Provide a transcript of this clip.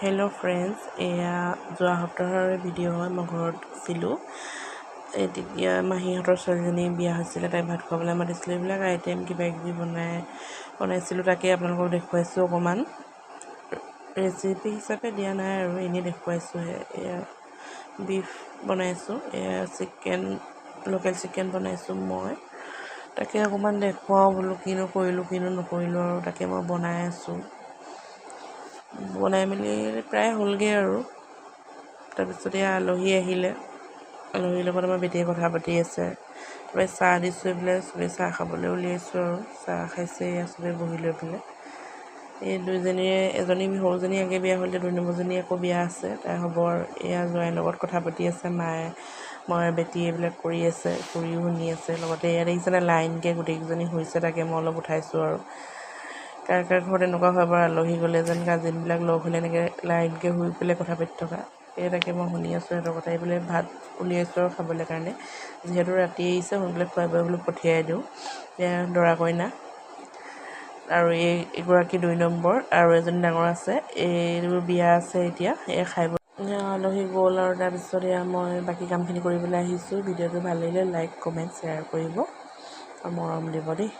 Hello' friends, এয়া যোৱা সপ্তাহৰ ভিডিঅ' হয়। মই ঘৰত আছিলোঁ, তেতিয়া মাহীহঁতৰ ছোৱালীজনী বিয়া হৈছিলে, তাইক ভাত খুৱাবলৈ মাতিছিলোঁ। এইবিলাক আইটেম কিবাকিবি বনাইছিলোঁ, তাকে আপোনালোকক দেখুৱাইছোঁ। অকণমান ৰেচিপি হিচাপে দিয়া নাই আৰু এনেই দেখুৱাইছোঁহে। এয়া বিফ বনাইছোঁ, এয়া লোকেল চিকেন বনাইছোঁ মই। তাকে অকণমান দেখুৱাওঁ বোলো, কিনো কৰিলোঁ কিনো নকৰিলোঁ, আৰু তাকে মই বনাই আছোঁ। বনাই মেলি প্ৰায় হ'লগৈ আৰু। তাৰপিছত এয়া আলহী আহিলে, আলহীৰ লগত আমাৰ বেটীয়ে কথা পাতি আছে। তাৰপৰা চাহ দিছোঁ, এইফালে চবেই চাহ খাবলৈ উলিয়াইছোঁ আৰু চাহ খাইছে এয়া চবেই বহি লৈ পেলাই। এই দুইজনীৰে এজনী সৰুজনী আগে বিয়া হ'ল, 2 নম্বৰজনী আকৌ বিয়া আছে, তাই হ'ব আৰু। এয়া জোৱাইৰ লগত কথা পাতি আছে মায়ে, মই বেটী এইবিলাক কৰি আছে, কৰিও শুনি আছে। লগতে ইয়াত দেখিছেনে লাইনকৈ গোটেইকেইজনী শুইছে, তাকে মই অলপ উঠাইছোঁ আৰু। কাৰ ঘৰত এনেকুৱা হয় বাৰু, আলহী গ'লে যেন কাজিনবিলাক লগ হ'লে এনেকৈ লাইনকৈ শুই পেলাই কথা পাতি থকা, সেই তাকে মই শুনি আছোঁ সিহঁতৰ কথা। এইফালে ভাত উলিয়াইছোঁ আৰু খাবলৈ কাৰণে, যিহেতু ৰাতি আহিছে, সোনকালে খুৱাই বোৱাই বোলো পঠিয়াই দিওঁ। এয়া দৰা কইনা আৰু এইগৰাকী 2 নম্বৰ, আৰু এজনী ডাঙৰ আছে। এইবোৰ বিয়া আছে এতিয়া, এয়া খাই আলহী গ'ল আৰু। তাৰপিছত এয়া মই বাকী কামখিনি কৰিবলৈ আহিছোঁ। ভিডিঅ'টো ভাল লাগিলে লাইক, কমেণ্ট, শ্বেয়াৰ কৰিব আৰু মৰম দিব দেই।